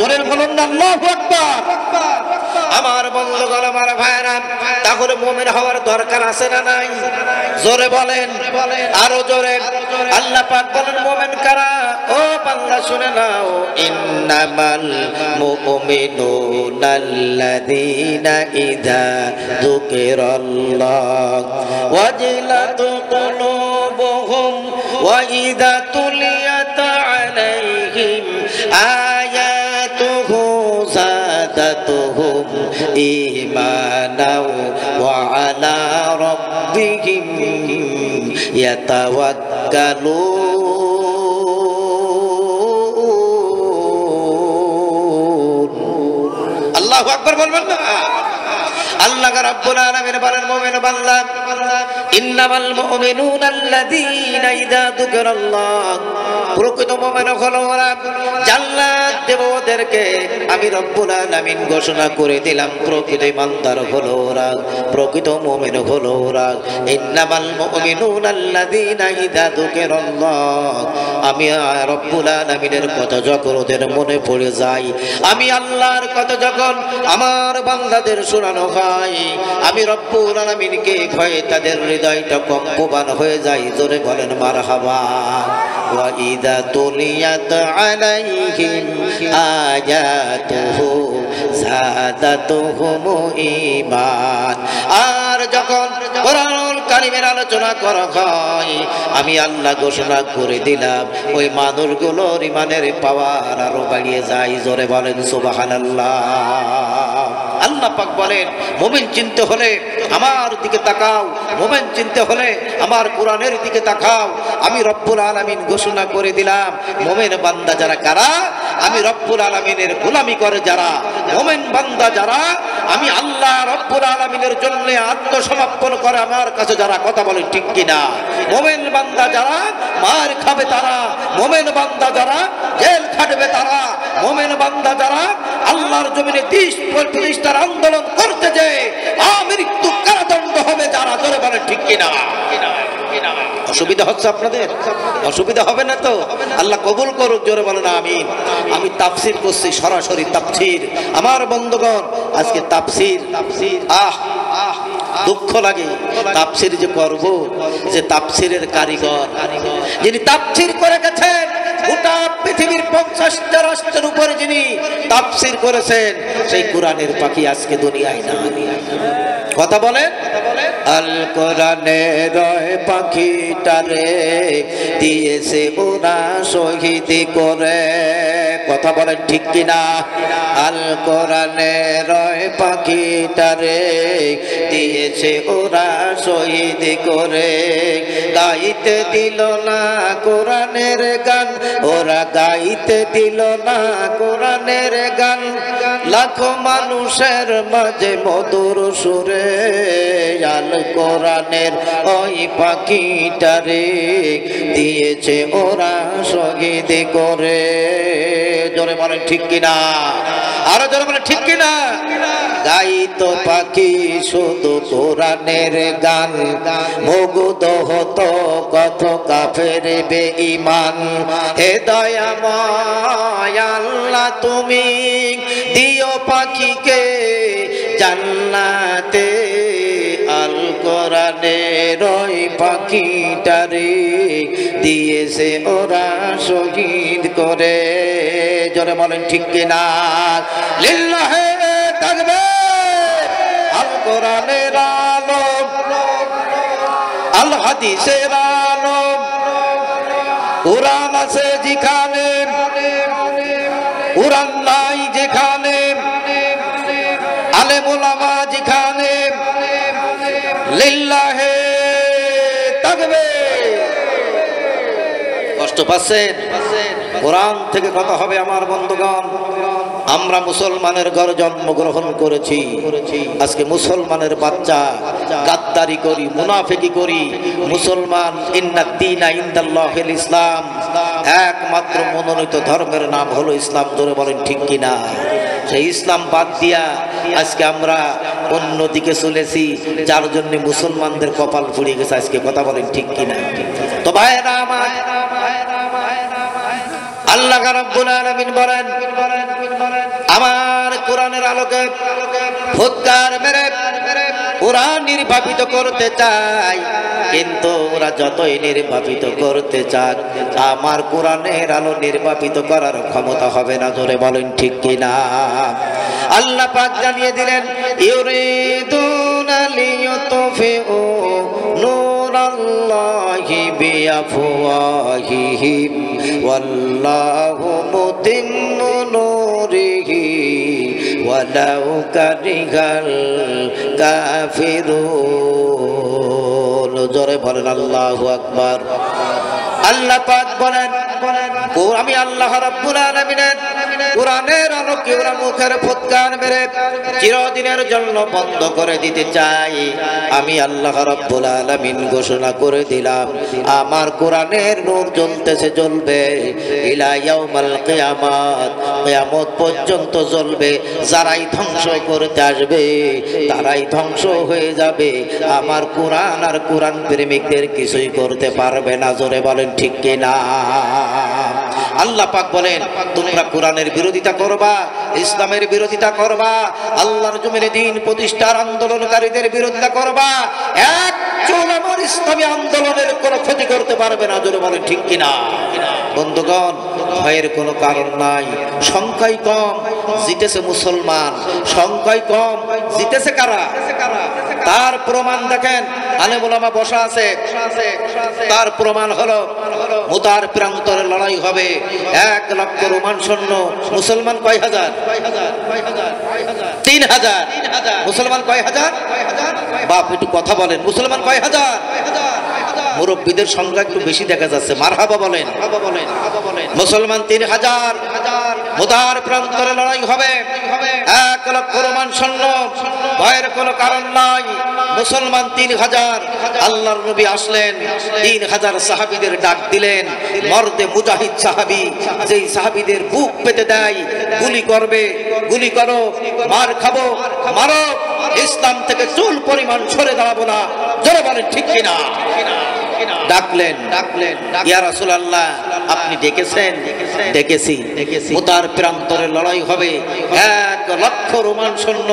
জোরে বলুন না আল্লাহু আকবার। আমার বন্ধুগণ, আমার ভাইরা, তাহলে মুমিন হওয়ার দরকার আছে না নাই? জোরে বলেন, আরো জোরে। আল্লাহ পাক বলেন মুমিন কারা? ও বান্দা শুনে নাও, ইন্নামাল মুমিনুনা আল্লাযীনা ইযা যুকিরাল্লাহ ওয়াজিলাত কুলুবুহুম ওয়া ইযা তুলিয়াত আলাইহিম আয়াতুহু যাদাতুহুম ঈমানাও ওয়া আলা রাব্বিহিম ইয়াতাওয়াক্কালুন। আল্লাহু আকবার বলবেন না? আল্লাহ রাব্বুল আলামিন বলেন মুমিন বান্দা, ইন্নামাল মুমিনুনা আল্লাযীনা ইযা যুকিরাল্লাহ, প্রকৃত মুমিন হলো ওরা, জান্নাত দেব ওদেরকে আমি রব্বুল আলামিন ঘোষণা করে দিলাম। প্রকৃত ইমানদার হলো ওরা, প্রকৃত মুমিন হলো ওরা। ইন্নামাল মুমিনুনা আল্লাযীনা ইযা যুকিরাল্লাহ, আমি রব্বুল আলামিনের কথা যখন ওদের মনে পড়ে যায়, আমি আল্লাহর কথা যখন আমার বান্দাদের শোনানো হয়, আমি রব্বুল আলামিনকে ভয়ে তাদের হৃদয়টা কম্পমান হয়ে যায়। জোরে বলেন মারহাবা। ওয়া ইযা তুলিয়াত আলাইহিম আয়াতুহু যাদাতুহুম ঈমান, আর যখন কোরআনুল কারীমের আলোচনা করা হয়, আমি আল্লাহ ঘোষণা করে দিলাম ওই মানুষগুলোর ঈমানের পাওয়ার আরো বাড়িয়ে যায়। জোরে বলেন সুবহানাল্লাহ। আল্লাহ পাক বলেন মুমিন চিনতে হলে আমার দিকে তাকাও, মুমিন চিনতে হলে আমার কোরআনের দিকে তাকাও। আমি রব্বুল আলামিন ঘোষণা করে দিলাম মুমিন বান্দা যারা কারা? আমি রব্বুল আলামিনের গোলামি করে যারা, মুমিন বান্দা যারা, আমি আল্লাহ রব্বুল আলামিনের জন্য আত্মসমর্পণ করে আমার কাছে যারা, কথা বলেন ঠিক কিনা? মুমিন বান্দা যারা মার খাবে তারা, মুমিন বান্দা যারা জেল খাটবে তারা, মুমিন বান্দা যারা আল্লাহর জমিনে দেশ প্রতিষ্ঠার আন্দোলন করতে যায় আমৃত্যু কারাদণ্ড হবে যারা। ধরে বলেন ঠিক কিনা? অসুবিধা হচ্ছে আপনাদের? অসুবিধা হবে না তো? আল্লাহ কবুল করুক। জোরে বলেন আমিন। আমি তাফসীর করছি, সরাসরি তাফসীর। আমার বন্ধুগণ, আজকে তাফসীর, দুঃখ লাগে তাফসীর যে করব, যে তাফসীরের কারিগর যিনি তাফসীর করে গেছেন, গোটা পৃথিবীর 50টা রাষ্ট্রের উপরে যিনি তাফসীর করেছেন, সেই কোরআনের পাখি আজকে দুনিয়ায় না। কথা বলেন। আল কোরআনের পাখিটারে দিয়েছে ওরা শহীদ করে, কথা বলেন ঠিক কিনা? আল কোরআনের পাখিটারে দিয়েছে ওরা শহীদ করে, গাইতে দিল না কোরআনের গান, ওরা গাইতে দিল না কোরআনের গান, লাখো মানুষের মাঝে মধুর সুরে আল কোরআনের ওই পাখিটারে দিয়েছে ওরা শহীদ করে। জোরে বলেন ঠিক কিনা? আরো জোরে বলেন ঠিক কিনা? গাইতো পাখি শুধু কোরআনের গান, মুগ্ধ হতো কত কাফের বেঈমান। হে দয়াময় আল্লাহ তুমি দিও পাখিকে জান্নাতে, আল কোরআনের ওই পাখিটারে দিয়েছে ওরা শহীদ করে। জোরে বলেন ঠিক কিনা? লিল্লাহে তাকবীর। আল কোরআনের আলো, আল হাদিসের আলো, কোরআন আছে যেখানে, কোরআন নাই যেখানে, আলেম ওলামা যেখানে, লিল্লাহে তাকবীর। কষ্ট পাচ্ছেন? কোরআন থেকে কথা হবে আমার বন্ধুগণ। আমরা মুসলমানের ঘরে জন্মগ্রহণ করেছি, আজকে মুসলমানের বাচ্চা গাদ্দারি করি, মুনাফিকি করি। মুসলমান ইন্নাদ-দীনা ইনদাল্লাহিল ইসলাম, একমাত্র মনোনীত ধর্মের নাম হলো ইসলাম। জোরে বলেন ঠিক কিনা? সেই ইসলাম বাদ দিয়া আজকে আমরা অন্যদিকে চলেছি, যার জন্য মুসলমানদের কপাল পুড়ে গেছে আজকে। কথা বলেন ঠিক কিনা? তো ভাইরা আমার, আল্লাহ রাব্বুল আলামিন বলেন, আমার কোরআনের আলোকে ফুৎকার মেরে ওরা নির্বাপিত করতে চায়, কিন্তু ওরা যতই নির্বাপিত করতে চাক, আমার কোরআনের আলো নির্বাপিত করার ক্ষমতা হবে না। জোরে বলেন ঠিক কিনা? আল্লাহ পাক জানিয়ে দিলেন, ইউরিদুনা লিয়ুতফিউ নূরাল্লাহি বিআফওয়াহিহিম ওয়াল্লাহু মুতিম্মু নূরিহি ওয়ালাউ কারিহাল কাফিরুন। জোরে বলেন আল্লাহু আকবার। আল্লাহ পাক বলেন, আমি আল্লাহ রাব্বুল আলামিনের কোরআনের আলোকে ওরা মুখের ফুৎকার মেরে চিরদিনের জন্য বন্ধ করে দিতে চাই। আমি আল্লাহ রাব্বুল আলামিন ঘোষণা করে দিলাম, আমার কোরআনের নূর জ্বলতেছে, জ্বলবে ইলা ইয়াউমাল কিয়ামাত, কিয়ামত পর্যন্ত জ্বলবে। যারাই ধ্বংস করতে আসবে তারাই ধ্বংস হয়ে যাবে, আমার কোরআন আর কোরআন প্রেমিকদের কিছুই করতে পারবে না। জোরে বলেন ঠিক কিনা? আল্লাহ পাক বলেন, তোমরা কোরআনের বিরোধিতা করবা, ইসলামের বিরোধিতা করবা, আল্লাহর জমিনে দ্বীন প্রতিষ্ঠার আন্দোলনকারীদের বিরোধিতা করবা, একজন আমার ইসলামী আন্দোলনের কোনো ক্ষতি করতে পারবে না। জোরে বলেন ঠিক কিনা? বন্ধুগণ, ভয়ের কোনো কারণ নাই। সংখ্যাই কম, জিতেছে মুসলমান। সংখ্যাই কম, জিতেছে কারা? তার প্রমাণ দেখেন, আলেম ওলামা বসা আছে, তার প্রমাণ হলো মুতার প্রান্তরে লড়াই হবে, 1 লক্ষ রোমান সৈন্য। মুসলমান কয় হাজার? 3000। মুসলমান কয় হাজার? বাপ একটু কথা বলেন, মুসলমান কয় হাজার? মুরব্বীদের সংখ্যা একটু বেশি দেখা যাচ্ছে, মারহাবা বলেন। মুসলমান 3000, মুতার প্রান্তরে লড়াই হবে, 1 লক্ষ রোমান সৈন্য, ভয়ের কোনো কারণ নাই। মুসলমান 3000। আল্লাহর নবী আসলেন, 3000 সাহাবীদের ডাক দিলেন। মর্দে মুজাহিদ সাহাবী, যেই সাহাবীদের বুক পেতে দেয়, গুলি করবে, গুলি করো, মার খাবো, মারো, ইসলাম থেকে চুল পরিমাণ সরে দাঁড়াবো না। জোরে বলেন ঠিক কিনা? ডাকলেন, ইয়া রাসূলুল্লাহ, আপনি ডেকেছেন? ডেকেছি। মুতার প্রান্তরে লড়াই হবে, 1 লক্ষ রোমান সৈন্য,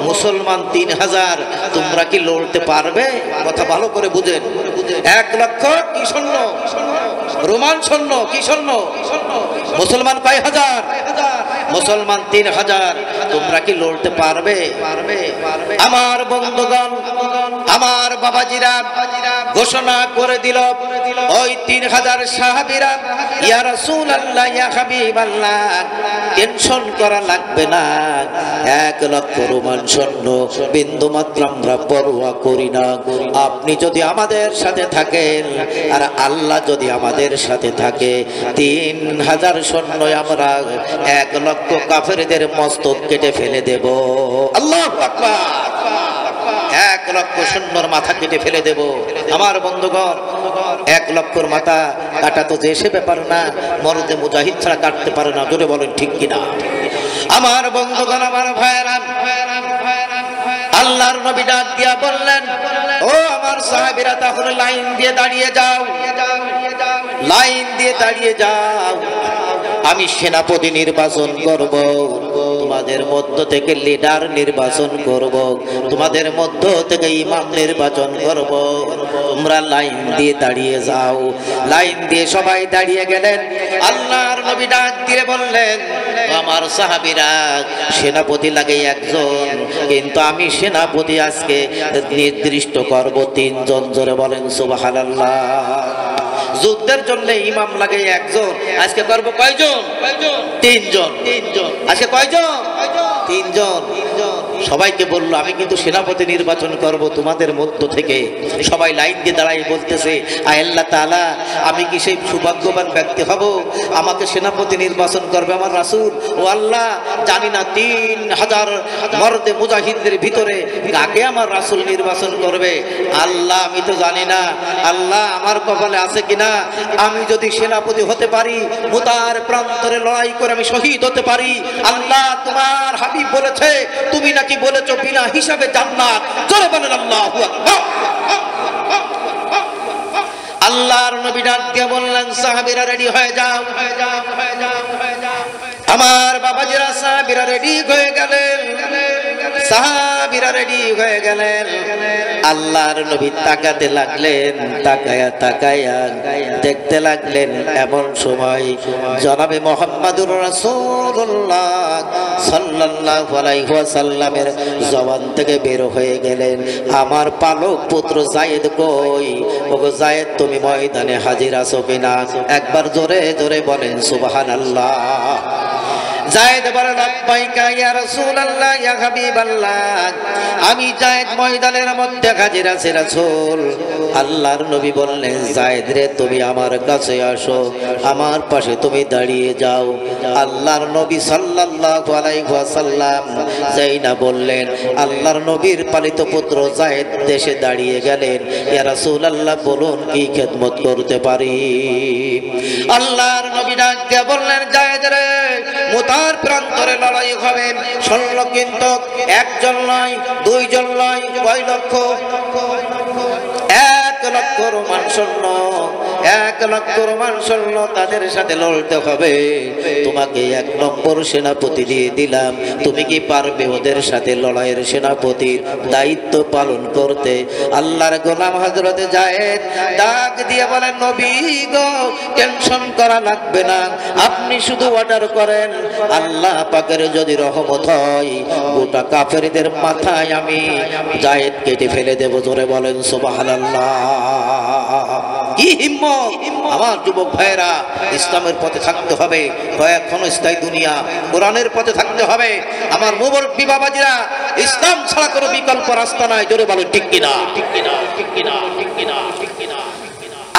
মুসলমান 3000। তোমরা কি লড়তে পারবে? কথা ভালো করে বুঝেন। 1 লক্ষ কি সৈন্য? রোমান সৈন্য কি সৈন্য? মুসলমান কয় হাজার? মুসলমান 3000। তোমরা কি লড়তে পারবে? আমার বন্ধুগণ, আমার বাবাজিরা ঘোষণা করে দিল, ওই 3000 সাহাবীরা, ইয়া রাসূলুল্লাহ, ইয়া হাবিবাল্লাহ, টেনশন করা লাগবে না, 1 লক্ষ রোমান সৈন্য বিন্দুমাত্র আমরা পরোয়া করি না। আপনি যদি আমাদের সাথে থাকেন আর আল্লাহ যদি আমাদের সাথে থাকে, 3000 সৈন্য আমরা 1 লক্ষ কাফেরদের মস্তক কেটে ফেলে দেব। আল্লাহু আকবার। 1 লক্ষ সৈন্যর মাথা কেটে ফেলে দেব। আমার বন্ধুগণ, 1 লক্ষর মাথা কাটা তো যে সে ব্যাপার না, মরদে মুজাহিদ ছাড়া কাটতে পারে না। জোরে বলেন ঠিক কিনা? আমার বন্ধুগণ, আমার ভাইয়েরা, আল্লাহর নবী ডাক দিয়া বললেন, ও আমার সাহাবীরা, তাহলে লাইন দিয়ে দাঁড়িয়ে যাও, লাইন দিয়ে দাঁড়িয়ে যাও। আমি সেনাপতি নির্বাচন করব, তোমাদের মধ্য থেকে লিডার নির্বাচন করব, তোমাদের মধ্য থেকে ইমাম নির্বাচন করব। তোমরা লাইন দিয়ে দাঁড়িয়ে যাও। লাইন দিয়ে সবাই দাঁড়িয়ে গেলেন। আল্লাহর নবী ডাক দিয়ে বললেন, আমার সাহাবীরা, সেনাপতি লাগে একজন, কিন্তু আমি সেনাপতি আজকে নির্দিষ্ট করব 3 জন। জোরে বলেন সুবহানাল্লাহ। যুদ্ধের জন্য ইমাম লাগে একজন, আজকে করব কয়জন? 3 জন। আজকে কয়জন? 3 জন। সবাইকে বললো, আমি কিন্তু সেনাপতি নির্বাচন করব তোমাদের মধ্য থেকে। সবাই লাইন দিয়ে দাঁড়াই বলতেছে, আয় আল্লাহ তাআলা, আমি কি সেই সৌভাগ্যবান ব্যক্তি হব? আমাকে সেনাপতি নির্বাচন করবে আমার রাসূল। ও আল্লাহ, জানি না 3000 মর্দে মুজাহিদদের ভিতরে কাকে আমার রাসূল নির্বাচন করবে। আল্লাহ, আমি তো জানি না। আল্লাহ, আমার কপালে আছে কিনা? আমি যদি সেনাপতি হতে পারি, মুতার প্রান্তরে লড়াই করে আমি শহীদ হতে পারি, আল্লাহ, তোমার হাবিব বলেছে, তুমি নাকি বলেছো বিনা হিসাবে জান্নাত। জোরে বলেন আল্লাহু আকবার। আল্লাহর নবী ডাক দিয়ে বললেন সাহাবীরা রেডি হয়ে যাও। আমার বাবাজিরা সাহাবীরা রেডি হয়ে গেলেন, সাহাবীরা রেডি হয়ে গেলেন। আল্লাহর নবী তাকাতে লাগলেন, তাকায়া তাকায়া দেখতে লাগলেন। এমন সময় জনাবে মুহাম্মদুর রাসূলুল্লাহ সাল্লাল্লাহু আলাইহি ওয়াসাল্লামের জবান থেকে বের হয়ে গেলেন, আমার পালক পুত্র যায়েদ কই? ওগো যায়েদ, তুমি ময়দানে হাজির আছো কিনা? একবার জোরে জোরে বলেন সুবহানাল্লাহ। যায়েদ বলেন লাব্বাইকা ইয়া রাসূলুল্লাহ ইয়া হাবিবাল্লাহ, আমি যায়েদ ময়দানের মধ্যে হাজির আছি রাসূল। আল্লাহর নবী বললেন যায়েদ রে, তুমি আমার কাছে আসো, আমার পাশে তুমি দাঁড়িয়ে যাও। আল্লাহর নবী সাল্লাল্লাহু আলাইহি ওয়াসাল্লাম যাই না বললেন, আল্লাহর নবীর পালিত পুত্র যায়েদ দেশে দাঁড়িয়ে গেলেন। ইয়া রাসূলুল্লাহ, বলুন কি খেদমত করতে পারি? আল্লাহর নবী ডাক দিয়ে বললেন যায়েদ রে, মুতার প্রান্তরে লড়াই হবে। শোনল কিন্তু একজন নয়, দুইজন নয়, কয় লক্ষ? 1 লক্ষ রোমান সৈন্য, 1 লক্ষ রোমান সৈন্য, তাদের সাথে লড়তে হবে। তোমাকে 1 নম্বর সেনাপতি দিয়ে দিলাম, তুমি কি পারবে ওদের সাথে লড়াইয়ের সেনাপতির দায়িত্ব পালন করতে? আল্লাহর গোলাম হযরত যায়েদ ডাক দিয়ে বলেন নবী গো, টেনশন করা লাগবে না, আপনি শুধু অর্ডার করেন। আল্লাহ পাকের যদি রহমত হয়, গোটা কাফেরদের মাথায় আমি যায়েদ কেটে ফেলে দেব। জোরে বলেন সুবহানাল্লাহ। কি হিম্মত! আমার যুবক ভাইয়েরা, ইসলামের পথে থাকতে হবে, ক্ষণস্থায়ী দুনিয়া, কোরআনের পথে থাকতে হবে। আমার মুরব্বি বাবাজিরা, ইসলাম ছাড়া কোনো বিকল্প রাস্তা নাই। জোরে বলেন ঠিক কিনা?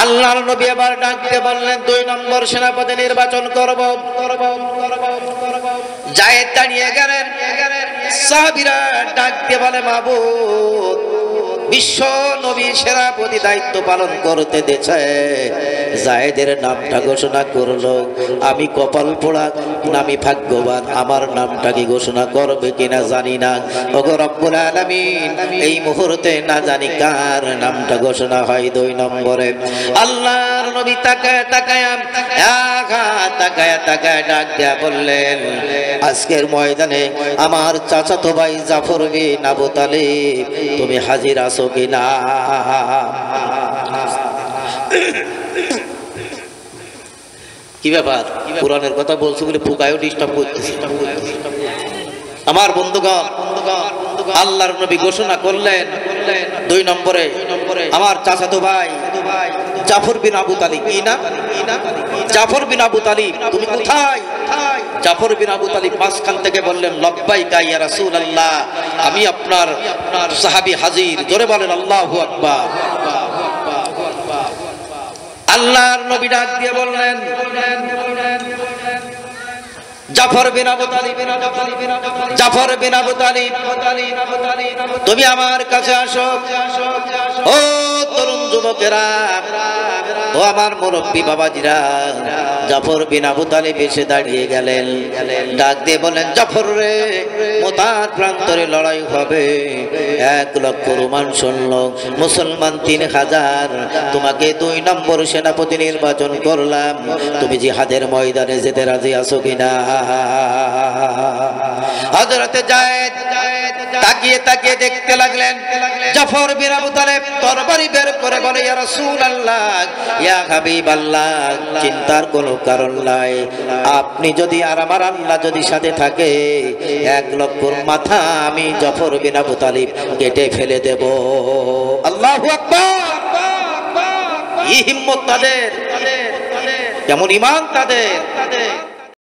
আল্লাহর নবী এবার ডাক দিয়ে বললেন 2 নম্বর সেনাপতি নির্বাচন করব। যায়েদ দাঁড়িয়ে গেলেন। সাহাবীরা ডাক দিয়ে বলে মাবুদ, বিশ্ব নবী সেনাপতি দায়িত্ব পালন করতে দিয়েছে, যায়েদের নামটা ঘোষণা করলো। আমি কপাল পোড়া, আমি ভাগ্যবান, আমার নামটা কি ঘোষণা করবে কিনা জানি না। ওগো রব্বুল আলামিন, এই মুহূর্তে না জানি কার নামটা ঘোষণা হয় 2 নম্বরে। আল্লাহর নবী তাকায় তাকায় ডাক দিয়া বললেন, আজকের ময়দানে আমার চাচাতো ভাই জাফর বিন আবু তালিব, তুমি হাজির আছো কিনা? কি ব্যাপার? কোরআনের কথা বলছি বলে ফুকায়ও ডিস্টার্ব করতেছে। আমার বন্ধুগণ, আল্লাহর নবী ঘোষণা করলেন 2 নম্বরে আমার চাচাতো ভাই জাফর বিন আবু তালিব। কি না? জাফর বিন আবু তালিব, তুমি কোথায়? জাফর বিন আবু তালিব মাঝখান থেকে বললেন লাব্বাইকা ইয়া রাসূলুল্লাহ, আমি আপনার সাহাবী হাজির। জোরে বলেন আল্লাহু আকবার। আল্লাহর নবী ডাক দিয়ে বললেন জাফর বিন আবু তালিব, জাফর বিন আবু তালিব, তুমি আমার কাছে আসো। ও তরুণ যুবকেরা, ও আমার মুরব্বী বাবাজিরা, জাফর বিন আবু তালিব এসে দাঁড়িয়ে গেলেন। ডাক দিয়ে বলেন জাফর রে, মুতার প্রান্তরে লড়াই হবে। 1 লক্ষ রোমান সৈন্য, মুসলমান 3000, তোমাকে 2 নম্বর সেনাপতি নির্বাচন করলাম। তুমি জিহাদের ময়দানে যেতে রাজি আছো কিনা? হযরত যায়েদ তাকিয়ে তাকিয়ে দেখতে লাগলেন। জাফর বিন আবু তালিব তরবারি বের করে বলে ইয়া রাসূলুল্লাহ, ইয়া হাবিবাল্লাহ, চিন্তার কোনো কারণ নাই। আপনি যদি আর আমার আল্লাহ যদি সাথে থাকে, 1 লক্ষর মাথা আমি জাফর বিন আবু তালিব কেটে ফেলে দেব। আল্লাহু আকবার। কি হিম্মত তাদের, কেমন ঈমান তাদের!